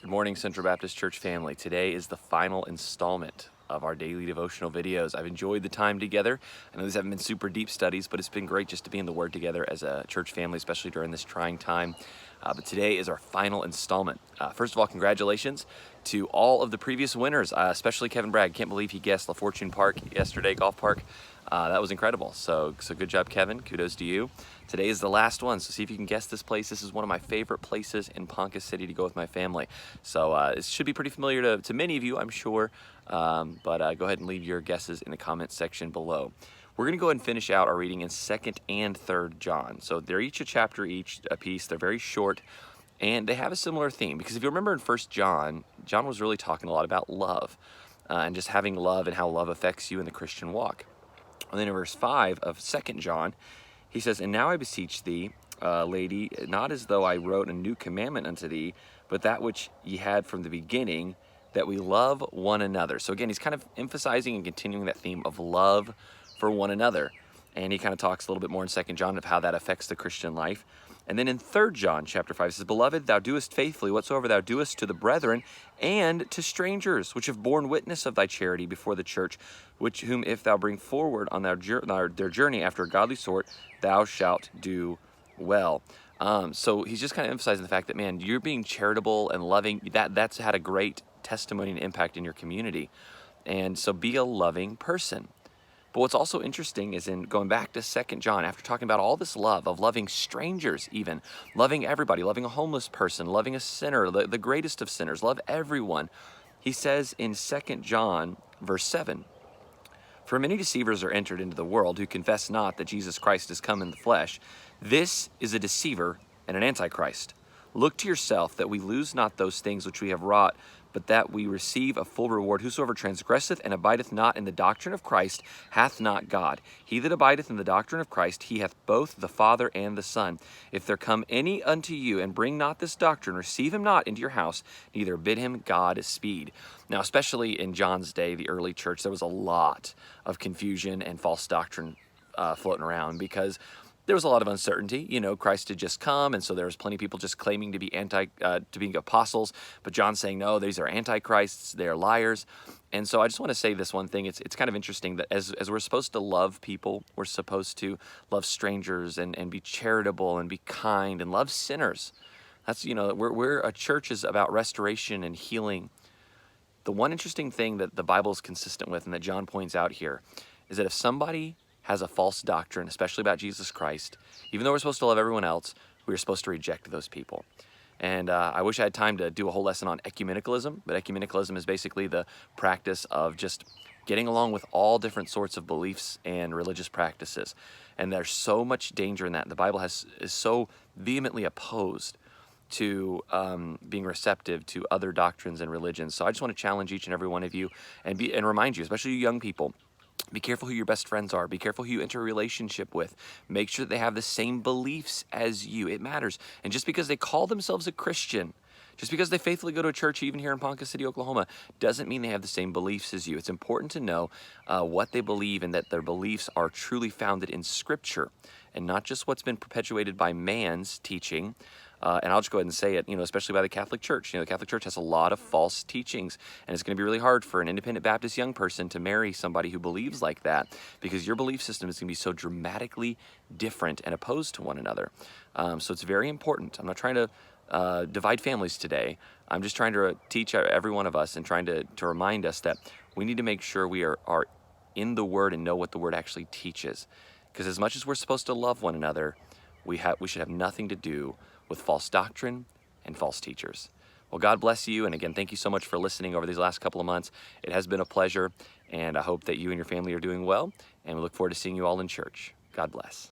Good morning, Central Baptist Church family. Today is the final installment of our daily devotional videos. I've enjoyed the time together. I know these haven't been super deep studies, but it's been great just to be in the Word together as a church family, especially during this trying time. But today is our final installment. First of all, congratulations to all of the previous winners, especially Kevin Bragg. Can't believe he guessed La Fortune Park yesterday, golf park. That was incredible. So good job, Kevin. Kudos to you. Today is the last one, so see if you can guess this place. This is one of my favorite places in Ponca City to go with my family. So it should be pretty familiar to many of you, I'm sure. But go ahead and leave your guesses in the comments section below. We're going to go ahead and finish out our reading in 2nd and 3rd John. So they're each a chapter, each a piece. They're very short, and they have a similar theme. Because if you remember in 1st John, John was really talking a lot about love and just having love and how love affects you in the Christian walk. And then in verse 5 of 2nd John, he says, "And now I beseech thee, lady, not as though I wrote a new commandment unto thee, but that which ye had from the beginning, that we love one another." So again, he's kind of emphasizing and continuing that theme of love for one another. And he kind of talks a little bit more in 2nd John of how that affects the Christian life. And then in 3rd John chapter 5, it says, "Beloved, thou doest faithfully whatsoever thou doest to the brethren and to strangers, which have borne witness of thy charity before the church, which whom if thou bring forward on their journey after a godly sort, thou shalt do well." So he's just kind of emphasizing the fact that, man, you're being charitable and loving. That's had a great testimony and impact in your community. And so be a loving person. But what's also interesting is in going back to 2nd John, after talking about all this love of loving strangers even, loving everybody, loving a homeless person, loving a sinner, the greatest of sinners, love everyone. He says in 2nd John verse 7, "For many deceivers are entered into the world who confess not that Jesus Christ is come in the flesh. This is a deceiver and an antichrist. Look to yourself that we lose not those things which we have wrought, but that we receive a full reward. Whosoever transgresseth and abideth not in the doctrine of Christ hath not God. He that abideth in the doctrine of Christ, he hath both the Father and the Son. If there come any unto you and bring not this doctrine, receive him not into your house, neither bid him God speed." Now, especially in John's day, the early church, there was a lot of confusion and false doctrine floating around because there was a lot of uncertainty. You know, Christ had just come, and so there was plenty of people just claiming to be to being apostles, but John's saying, no, these are antichrists, they are liars. And so I just want to say this one thing. It's kind of interesting that as we're supposed to love people, we're supposed to love strangers and be charitable and be kind and love sinners. That's, you know, we're a church is about restoration and healing. The one interesting thing that the Bible is consistent with and that John points out here is that if somebody has a false doctrine, especially about Jesus Christ, even though we're supposed to love everyone else, we're supposed to reject those people. And I wish I had time to do a whole lesson on ecumenicalism, but ecumenicalism is basically the practice of just getting along with all different sorts of beliefs and religious practices. And there's so much danger in that. The Bible is so vehemently opposed to being receptive to other doctrines and religions. So I just want to challenge each and every one of you and remind you, especially you young people, be careful who your best friends are. Be careful who you enter a relationship with. Make sure that they have the same beliefs as you. It matters. And just because they call themselves a Christian, just because they faithfully go to a church even here in Ponca City, Oklahoma, doesn't mean they have the same beliefs as you. It's important to know what they believe and that their beliefs are truly founded in Scripture and not just what's been perpetuated by man's teaching. And I'll just go ahead and say it, you know, especially by the Catholic Church. You know, the Catholic Church has a lot of false teachings, and it's going to be really hard for an independent Baptist young person to marry somebody who believes like that because your belief system is going to be so dramatically different and opposed to one another. So it's very important. I'm not trying to divide families today. I'm just trying to teach every one of us and trying to remind us that we need to make sure we are in the Word and know what the Word actually teaches. Because as much as we're supposed to love one another, we should have nothing to do with false doctrine and false teachers. Well, God bless you. And again, thank you so much for listening over these last couple of months. It has been a pleasure. And I hope that you and your family are doing well. And we look forward to seeing you all in church. God bless.